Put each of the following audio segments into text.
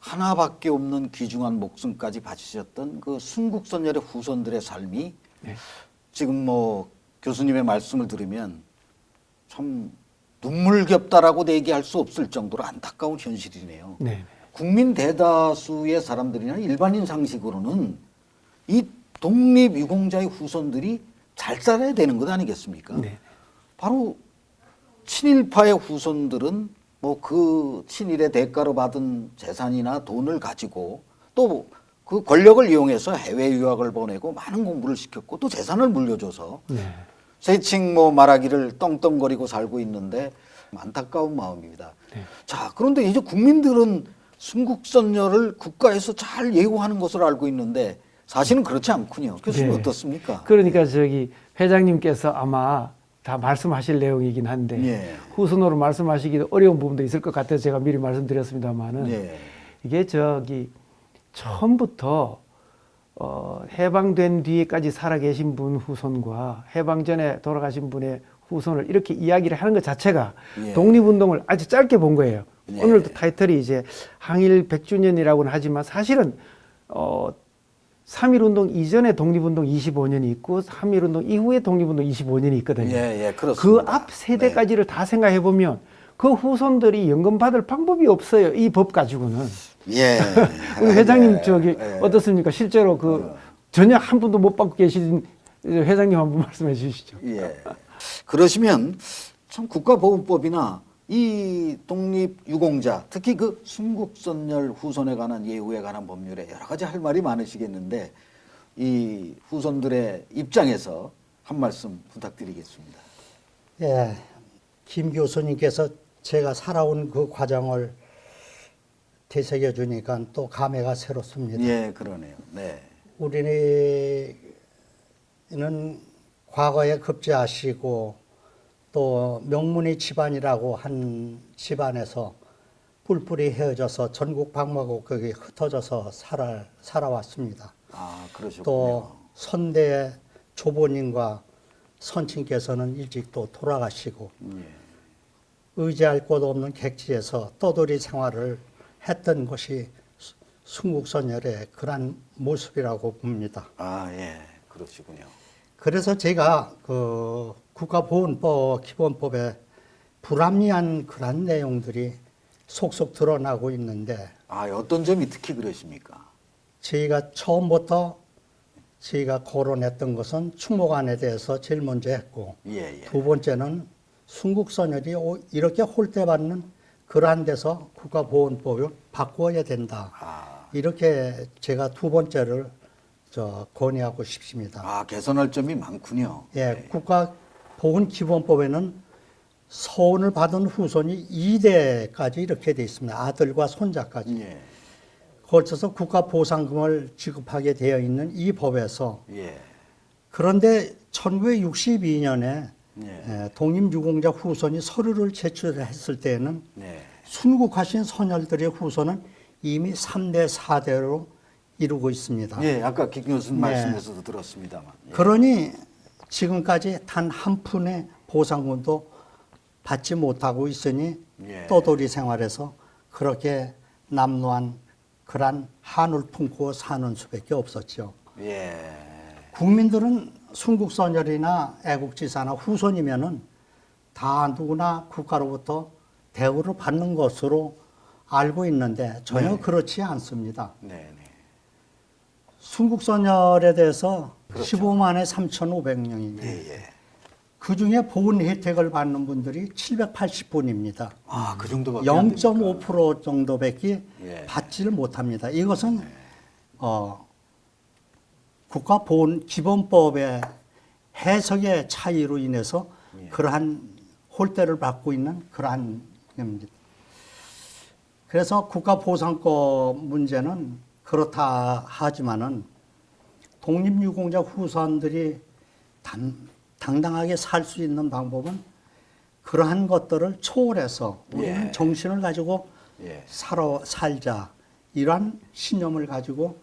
하나밖에 없는 귀중한 목숨까지 바치셨던 그 순국선열의 후손들의 삶이 네. 지금 뭐 교수님의 말씀을 들으면 참 눈물겹다라고 얘기할 수 없을 정도로 안타까운 현실이네요. 네. 국민 대다수의 사람들이나 일반인 상식으로는 이 독립유공자의 후손들이 잘 살아야 되는 것 아니겠습니까? 네. 바로 친일파의 후손들은 뭐 그 친일의 대가로 받은 재산이나 돈을 가지고 또 그 권력을 이용해서 해외 유학을 보내고 많은 공부를 시켰고 또 재산을 물려줘서 네. 세칭 뭐 말하기를 떵떵거리고 살고 있는데 안타까운 마음입니다. 네. 자, 그런데 이제 국민들은 순국선열을 국가에서 잘 예우하는 것으로 알고 있는데 사실은 그렇지 않군요. 교수님 네. 어떻습니까? 그러니까 저기 회장님께서 아마 다 말씀하실 내용이긴 한데 예. 후순으로 말씀하시기도 어려운 부분도 있을 것 같아서 제가 미리 말씀드렸습니다만은 예. 이게 저기 처음부터 해방된 뒤에까지 살아계신 분 후손과 해방 전에 돌아가신 분의 후손을 이렇게 이야기를 하는 것 자체가 예. 독립운동을 아주 짧게 본 거예요. 예. 오늘도 타이틀이 이제 항일 100주년이라고는 하지만 사실은 3.1운동 이전에 독립운동 25년이 있고 3.1운동 이후에 독립운동 25년이 있거든요. 예, 예, 그 그렇습니다. 앞 세대까지를 다 생각해 보면 그 후손들이 연금 받을 방법이 없어요. 이 법 가지고는. 예. 우리 회장님 예, 저기 예. 어떻습니까? 실제로 그 전혀 한 분도 못 받고 계신 회장님 한번 말씀해 주시죠. 예. 그러시면 참 국가보훈법이나 이 독립유공자, 특히 그 순국선열 후손에 관한 예우에 관한 법률에 여러 가지 할 말이 많으시겠는데 이 후손들의 입장에서 한 말씀 부탁드리겠습니다. 예, 김 교수님께서 제가 살아온 그 과정을 되새겨 주니까 또 감회가 새롭습니다. 예, 그러네요. 네. 우리는 과거에 급제하시고 또 명문의 집안이라고 한 집안에서 뿔뿔이 헤어져서 전국 방마고 거기 흩어져서 살아왔습니다. 아, 그러셨군요. 또 선대의 조보님과 선친께서는 일찍 또 돌아가시고 예. 의지할 곳 없는 객지에서 떠돌이 생활을 했던 것이 순국선열의 그런 모습이라고 봅니다. 아, 예. 그러시군요. 그래서 제가 그 국가보훈법 기본법에 불합리한 그런 내용들이 속속 드러나고 있는데 아, 어떤 점이 특히 그러십니까? 저희가 처음부터 저희가 거론했던 것은 충무관에 대해서 제일 먼저 했고 예, 예. 두 번째는 순국선열이 이렇게 홀대받는 그러한 데서 국가보훈법을 바꾸어야 된다. 아, 이렇게 제가 두 번째를 건의하고 싶습니다. 아, 개선할 점이 많군요. 예, 국가보훈기본법에는 서원을 받은 후손이 2대까지 이렇게 돼 있습니다. 아들과 손자까지. 예. 거쳐서 국가보상금을 지급하게 되어 있는 이 법에서 예. 그런데 1962년에 예. 독립유공자 후손이 서류를 제출했을 때에는 네. 순국하신 선열들의 후손은 이미 3대, 4대로 이루고 있습니다. 예, 아까 김 교수님 네. 말씀에서도 들었습니다만. 예. 그러니 지금까지 단 한 푼의 보상금도 받지 못하고 있으니 예. 떠돌이 생활에서 그렇게 남루한 그런 한을 품고 사는 수밖에 없었죠. 예. 국민들은 순국선열이나 애국지사나 후손이면은 다 누구나 국가로부터 대우를 받는 것으로 알고 있는데 전혀 네. 그렇지 않습니다. 네, 네. 순국선열에 대해서 그렇죠. 15만에 3,500명입니다. 예, 예. 그 중에 보훈 혜택을 받는 분들이 780분입니다. 아, 그 정도밖에 안 됩니까? 0.5% 정도밖에 예. 받지를 못합니다. 이것은 국가보훈 기본법의 해석의 차이로 인해서 예. 그러한 홀대를 받고 있는 그러한 겁니다. 그래서 국가보상법 문제는 그렇다 하지만은 독립유공자 후손들이 당당하게 살 수 있는 방법은 그러한 것들을 초월해서 우리는 예. 정신을 가지고 예. 살자 이러한 신념을 가지고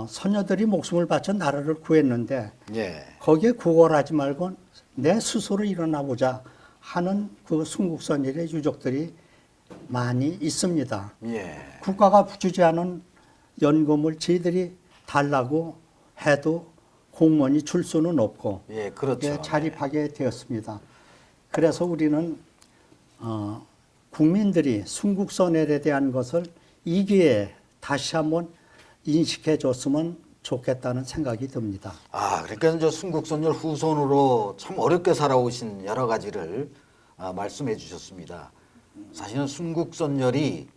선녀들이 목숨을 바쳐 나라를 구했는데 예. 거기에 구걸하지 말고 내 스스로 일어나 보자 하는 그 순국선열의 유족들이 많이 있습니다. 예. 국가가 주지 않은 연금을 저희들이 달라고 해도 공무원이 줄 수는 없고 예, 그렇죠. 예, 자립하게 되었습니다. 그래서 우리는 국민들이 순국선열에 대한 것을 이 기회에 다시 한번 인식해 줬으면 좋겠다는 생각이 듭니다. 아, 그러니까 저 순국선열 후손으로 참 어렵게 살아오신 여러 가지를 말씀해 주셨습니다. 사실은 순국선열이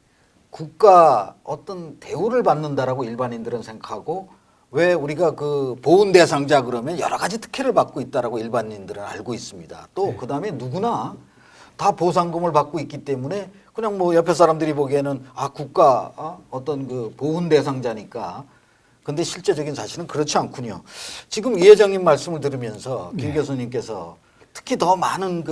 국가 어떤 대우를 받는다라고 일반인들은 생각하고 왜 우리가 그 보훈 대상자 그러면 여러 가지 특혜를 받고 있다라고 일반인들은 알고 있습니다. 또 그다음에 누구나 다 보상금을 받고 있기 때문에 그냥 뭐 옆에 사람들이 보기에는 아 국가 어떤 그 보훈 대상자니까 근데 실제적인 사실은 그렇지 않군요. 지금 이 회장님 말씀을 들으면서 김 교수님께서 특히 더 많은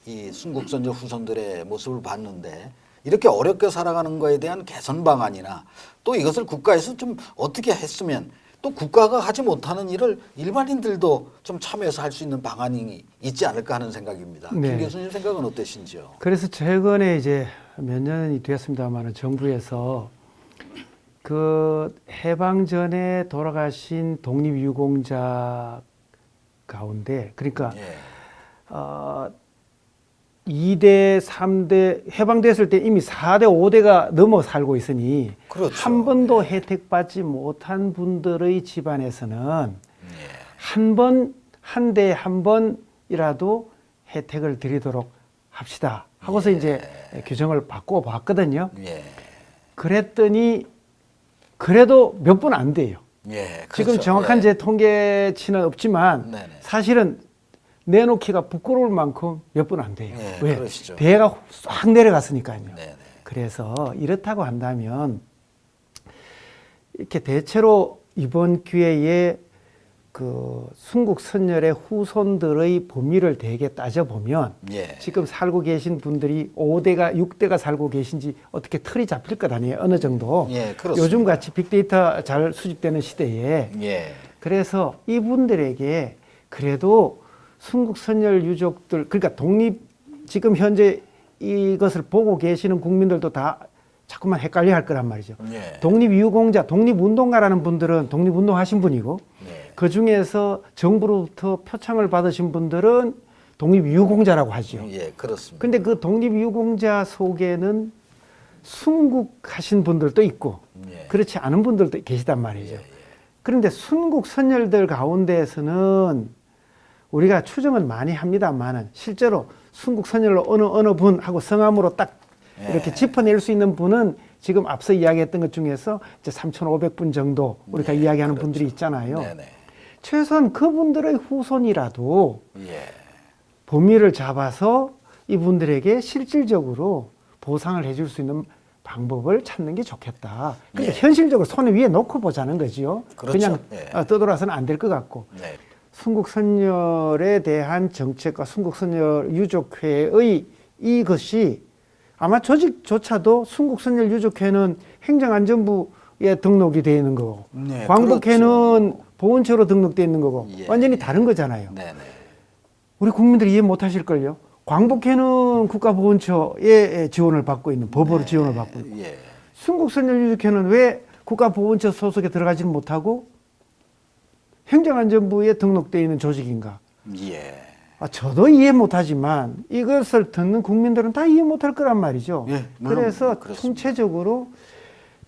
이 순국선열 후손들의 모습을 봤는데 이렇게 어렵게 살아가는 거에 대한 개선 방안이나 또 이것을 국가에서 좀 어떻게 했으면 또 국가가 하지 못하는 일을 일반인들도 좀 참여해서 할 수 있는 방안이 있지 않을까 하는 생각입니다. 네. 김 교수님 생각은 어떠신지요? 그래서 최근에 이제 몇 년이 되었습니다만 정부에서 그 해방 전에 돌아가신 독립유공자 가운데 그러니까 예. 2대, 3대 해방됐을 때 이미 4대, 5대가 넘어 살고 있으니 그렇죠. 한 번도 혜택받지 못한 분들의 집안에서는 한 대에 한 번이라도 혜택을 드리도록 합시다 하고서 이제 규정을 바꿔 봤거든요. 예. 그랬더니 그래도 몇 분 안 돼요. 예. 지금 그렇죠. 정확한 예. 제 통계치는 없지만 네네. 사실은 내놓기가 부끄러울 만큼 몇 분 안 돼요. 네, 왜? 그러시죠. 대가 싹 내려갔으니까요. 네네. 그래서 이렇다고 한다면 이렇게 대체로 이번 기회에 그 순국선열의 후손들의 범위를 대개 따져보면 예. 지금 살고 계신 분들이 5대가 6대가 살고 계신지 어떻게 틀이 잡힐 것 아니에요. 어느 정도. 예, 그렇습니다. 요즘 같이 빅데이터 잘 수집되는 시대에 예. 그래서 이분들에게 그래도 순국선열 유족들 그러니까 지금 현재 이것을 보고 계시는 국민들도 다 자꾸만 헷갈려 할 거란 말이죠. 예. 독립유공자, 독립운동가라는 분들은 독립운동하신 분이고 예. 그 중에서 정부로부터 표창을 받으신 분들은 독립유공자라고 하죠. 예, 그렇습니다. 근데 그 독립유공자 속에는 순국하신 분들도 있고 예. 그렇지 않은 분들도 계시단 말이죠. 그런데 순국선열들 가운데에서는 우리가 추정은 많이 합니다만은 실제로 순국선열로 어느 분하고 성함으로 딱 이렇게 짚어낼 수 있는 분은 지금 앞서 이야기했던 것 중에서 이제 3,500분 정도 우리가 이야기하는 그렇죠. 분들이 있잖아요. 네네. 최소한 그분들의 후손이라도 예. 범위를 잡아서 이분들에게 실질적으로 보상을 해줄 수 있는 방법을 찾는 게 좋겠다. 그러니까 예. 현실적으로 손에 위에 놓고 보자는 거지요. 그렇죠. 그냥 예. 떠돌아서는 안 될 것 같고. 네. 순국선열에 대한 정책과 순국선열 유족회의 이것이 아마 조직조차도 순국선열 유족회는 행정안전부에 등록이 되어 있는 거고 네, 광복회는 그렇죠. 보훈처로 등록되어 있는 거고 예. 완전히 다른 거잖아요. 네네. 우리 국민들이 이해 못 하실걸요. 광복회는 국가보훈처에 지원을 받고 있는 법으로 지원을 받고 있고 예. 순국선열 유족회는 왜 국가보훈처 소속에 들어가지는 못하고 행정안전부에 등록되어 있는 조직인가? 예. 저도 이해 못하지만 이것을 듣는 국민들은 다 이해 못할 거란 말이죠. 예, 물론 그래서 그렇습니다. 통체적으로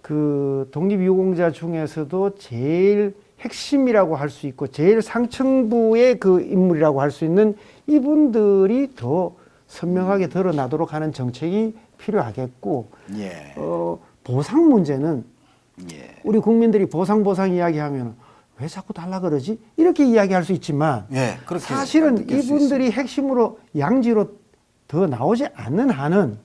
그 독립유공자 중에서도 제일 핵심이라고 할 수 있고 제일 상층부의 그 인물이라고 할 수 있는 이분들이 더 선명하게 드러나도록 하는 정책이 필요하겠고 예. 보상 문제는 예. 우리 국민들이 보상 이야기하면 왜 자꾸 달라 그러지? 이렇게 이야기할 수 있지만 예. 그렇게 사실은 느낄 수 이분들이 핵심으로 양지로 더 나오지 않는 한은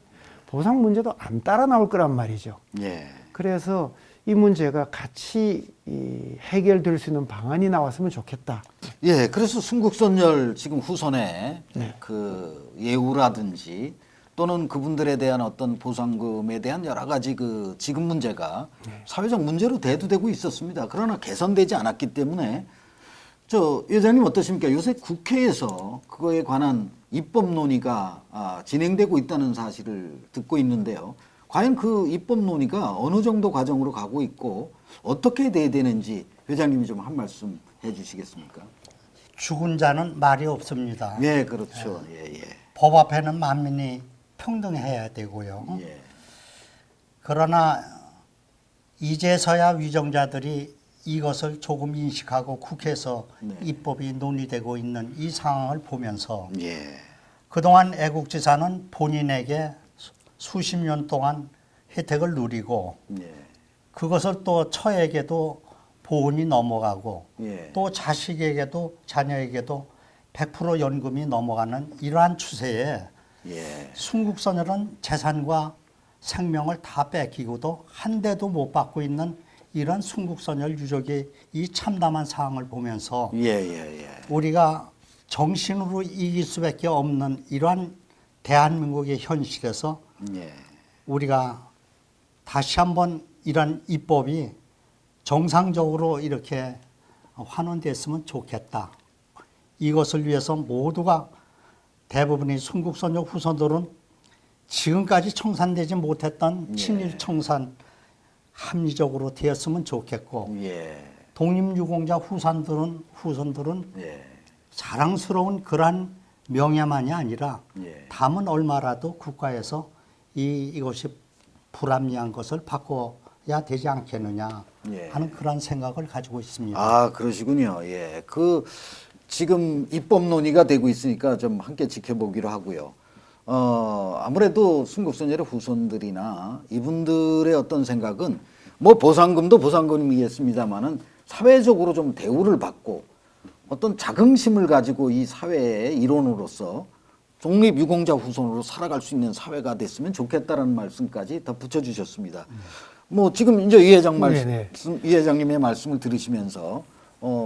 보상 문제도 안 따라 나올 거란 말이죠. 예. 그래서 이 문제가 같이 해결될 수 있는 방안이 나왔으면 좋겠다. 예, 그래서 순국선열 지금 후손의 네. 그 예우라든지 또는 그분들에 대한 어떤 보상금에 대한 여러 가지 그 지금 문제가 사회적 문제로 대두되고 있었습니다. 그러나 개선되지 않았기 때문에 저 회장님 어떠십니까? 요새 국회에서 그거에 관한 입법 논의가 진행되고 있다는 사실을 듣고 있는데요. 과연 그 입법 논의가 어느 정도 과정으로 가고 있고 어떻게 돼야 되는지 회장님이 좀 한 말씀 해주시겠습니까? 죽은 자는 말이 없습니다. 예, 그렇죠. 예, 예. 법 앞에는 만민이 평등해야 되고요. 예. 그러나 이제서야 위정자들이 이것을 조금 인식하고 국회에서 네. 입법이 논의되고 있는 이 상황을 보면서 예. 그동안 애국지사는 본인에게 수십 년 동안 혜택을 누리고 예. 그것을 또 처에게도 보훈이 넘어가고 예. 또 자식에게도 자녀에게도 100% 연금이 넘어가는 이러한 추세에 예. 순국선열은 재산과 생명을 다 뺏기고도 한 대도 못 받고 있는 이런 순국선열 유족의 이 참담한 상황을 보면서 예, 예, 예. 우리가 정신으로 이길 수밖에 없는 이러한 대한민국의 현실에서 예. 우리가 다시 한번 이런 입법이 정상적으로 이렇게 환원됐으면 좋겠다. 이것을 위해서 모두가 대부분의 순국선열 후손들은 지금까지 청산되지 못했던 친일 청산 합리적으로 되었으면 좋겠고 예. 독립유공자 후손들은 예. 자랑스러운 그러한 명예만이 아니라 예. 담은 얼마라도 국가에서 이것이 불합리한 것을 바꿔야 되지 않겠느냐 예. 하는 그런 생각을 가지고 있습니다. 아, 그러시군요. 예. 그 지금 입법 논의가 되고 있으니까 좀 함께 지켜보기로 하고요. 아무래도 순국선열의 후손들이나 이분들의 어떤 생각은 뭐 보상금도 보상금이겠습니다만은 사회적으로 좀 대우를 받고 어떤 자긍심을 가지고 이 사회의 일원으로서 독립유공자 후손으로 살아갈 수 있는 사회가 됐으면 좋겠다라는 말씀까지 더 붙여주셨습니다. 뭐 지금 이제 이 회장님의 말씀을 들으시면서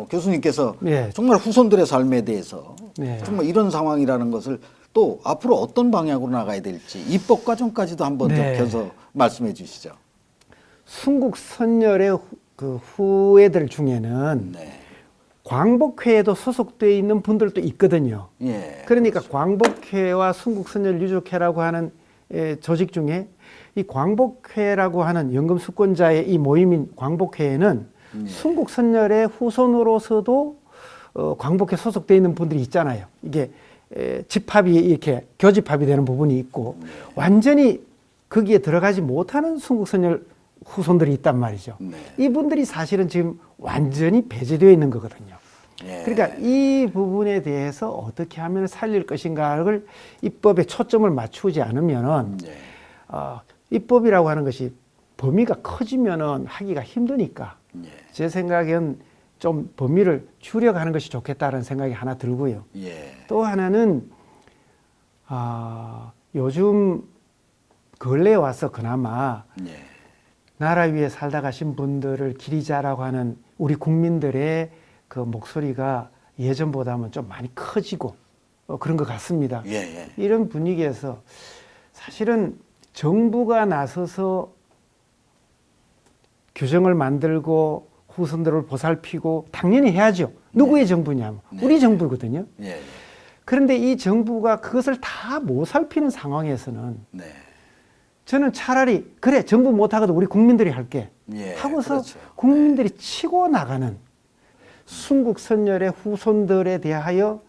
교수님께서 네. 정말 후손들의 삶에 대해서 네. 정말 이런 상황이라는 것을 또 앞으로 어떤 방향으로 나가야 될지 입법 과정까지도 한번 네. 좁혀서 말씀해 주시죠. 순국선열의 그 후예들 중에는 네. 광복회에도 소속되어 있는 분들도 있거든요. 예. 그러니까 광복회와 순국선열 유족회라고 하는 조직 중에 이 광복회라고 하는 연금수권자의 이 모임인 광복회에는 순국선열의 후손으로서도 광복회 소속되어 있는 분들이 있잖아요. 이게 집합이 이렇게 교집합이 되는 부분이 있고 완전히 거기에 들어가지 못하는 순국선열 후손들이 있단 말이죠. 네. 이분들이 사실은 지금 완전히 배제되어 있는 거거든요. 예. 그러니까 이 부분에 대해서 어떻게 하면 살릴 것인가를 입법에 초점을 맞추지 않으면은 예. 입법이라고 하는 것이 범위가 커지면은 하기가 힘드니까 예. 제 생각엔 좀 범위를 줄여가는 것이 좋겠다는 생각이 하나 들고요. 예. 또 하나는 요즘 근래에 와서 그나마 예. 나라 위에 살다 가신 분들을 기리자라고 하는 우리 국민들의 그 목소리가 예전보다는 좀 많이 커지고 그런 것 같습니다. 예. 예. 이런 분위기에서 사실은 정부가 나서서 규정을 만들고 후손들을 보살피고 당연히 해야죠. 누구의 정부냐면 우리 정부거든요. 예. 그런데 이 정부가 그것을 다 못 살피는 상황에서는 네. 저는 차라리 그래 정부 못하고도 우리 국민들이 할게 예, 하고서 그렇죠. 국민들이 치고 나가는 순국선열의 후손들에 대하여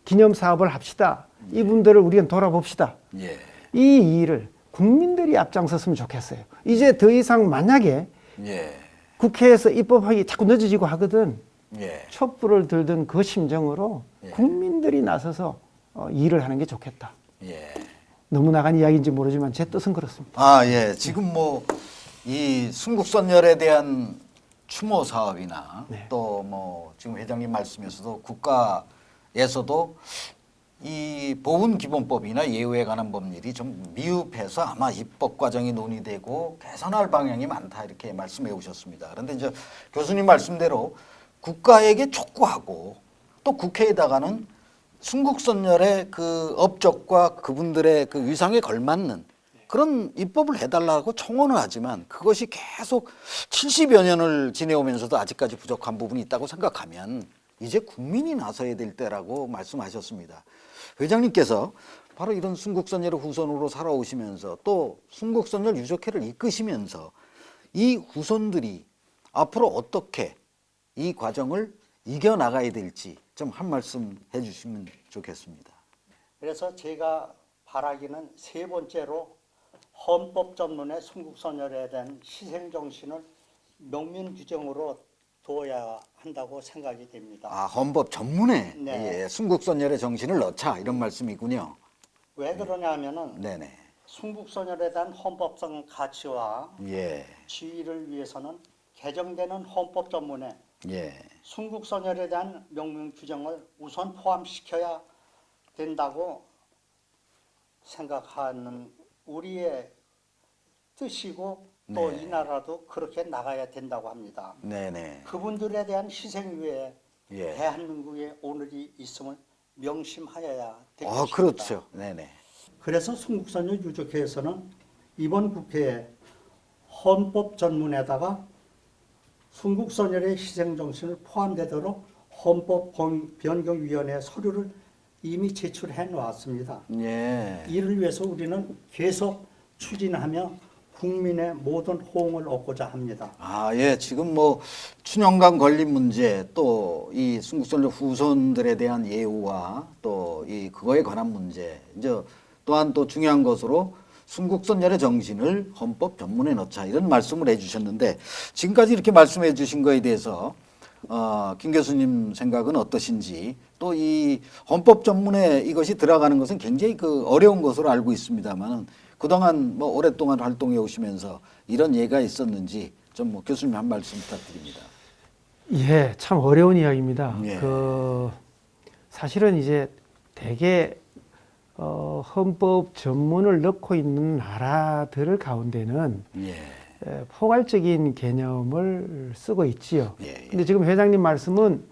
기념사업을 합시다. 이분들을 우리가 돌아봅시다. 예. 이 일을 국민들이 앞장섰으면 좋겠어요. 이제 더 이상 만약에 예. 국회에서 입법하기 자꾸 늦어지고 하거든 예. 촛불을 들던 그 심정으로 예. 국민들이 나서서 일을 하는 게 좋겠다. 예. 너무 나간 이야기인지 모르지만 제 뜻은 그렇습니다. 아, 예. 지금 뭐 이 순국선열에 대한 추모 사업이나 네. 또 뭐 지금 회장님 말씀에서도 국가에서도 이 보훈기본법이나 예우에 관한 법률이 좀 미흡해서 아마 입법 과정이 논의되고 개선할 방향이 많다 이렇게 말씀해 오셨습니다. 그런데 이제 교수님 말씀대로 국가에게 촉구하고 또 국회에다가는 순국선열의 그 업적과 그분들의 그 위상에 걸맞는 그런 입법을 해달라고 청원을 하지만 그것이 계속 70여 년을 지내오면서도 아직까지 부족한 부분이 있다고 생각하면 이제 국민이 나서야 될 때라고 말씀하셨습니다. 회장님께서 바로 이런 순국선열의 후손으로 살아오시면서 또 순국선열 유적회를 이끄시면서 이 후손들이 앞으로 어떻게 이 과정을 이겨나가야 될지 좀 한 말씀 해주시면 좋겠습니다. 그래서 제가 바라기는 세 번째로 헌법 전문의 순국선열에 대한 희생 정신을 명문 규정으로 둬야 한다고 생각이 됩니다. 아, 헌법 전문에 네. 예, 순국선열의 정신을 넣자 이런 말씀이군요. 왜 그러냐면은 네네. 순국선열에 대한 헌법성 가치와 예, 지위를 위해서는 개정되는 헌법 전문에 예, 순국선열에 대한 명문 규정을 우선 포함시켜야 된다고 생각하는 우리의 뜻이고 또 이 네. 나라도 그렇게 나가야 된다고 합니다. 네네. 그분들에 대한 희생 위에 예. 대한민국의 오늘이 있음을 명심하여야 될 아, 것입니다. 그렇죠. 네네. 그래서 순국선열 유족회에서는 이번 국회에 헌법 전문에다가 순국선열의 희생 정신을 포함되도록 헌법 변경위원회 서류를 이미 제출해 놓았습니다. 예. 이를 위해서 우리는 계속 추진하며 국민의 모든 호응을 얻고자 합니다. 아, 예. 지금 뭐 춘영강 건립 문제 또 이 순국선열 후손들에 대한 예우와 또 이 그거에 관한 문제 이제 또한 또 중요한 것으로 순국선열의 정신을 헌법 전문에 넣자 이런 말씀을 해주셨는데 지금까지 이렇게 말씀해 주신 거에 대해서 김 교수님 생각은 어떠신지 또 이 헌법 전문에 이것이 들어가는 것은 굉장히 그 어려운 것으로 알고 있습니다만은 그동안 뭐 오랫동안 활동해 오시면서 이런 예가 있었는지 좀 뭐 교수님 한 말씀 부탁드립니다. 예, 참 어려운 이야기입니다. 예. 사실은 이제 대개 헌법 전문을 넣고 있는 나라들 가운데는 예. 포괄적인 개념을 쓰고 있지요. 예, 예. 근데 지금 회장님 말씀은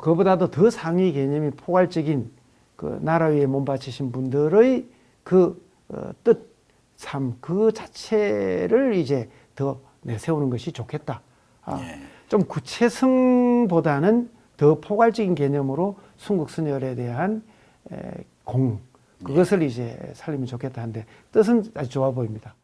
그보다도 더 상위 개념이 포괄적인 그 나라 위에 몸바치신 분들의 그 뜻, 삶, 그 자체를 이제 더 내세우는 것이 좋겠다. 예. 좀 구체성보다는 더 포괄적인 개념으로 순국선열에 대한 그것을 이제 살리면 좋겠다 하는데 뜻은 아주 좋아 보입니다.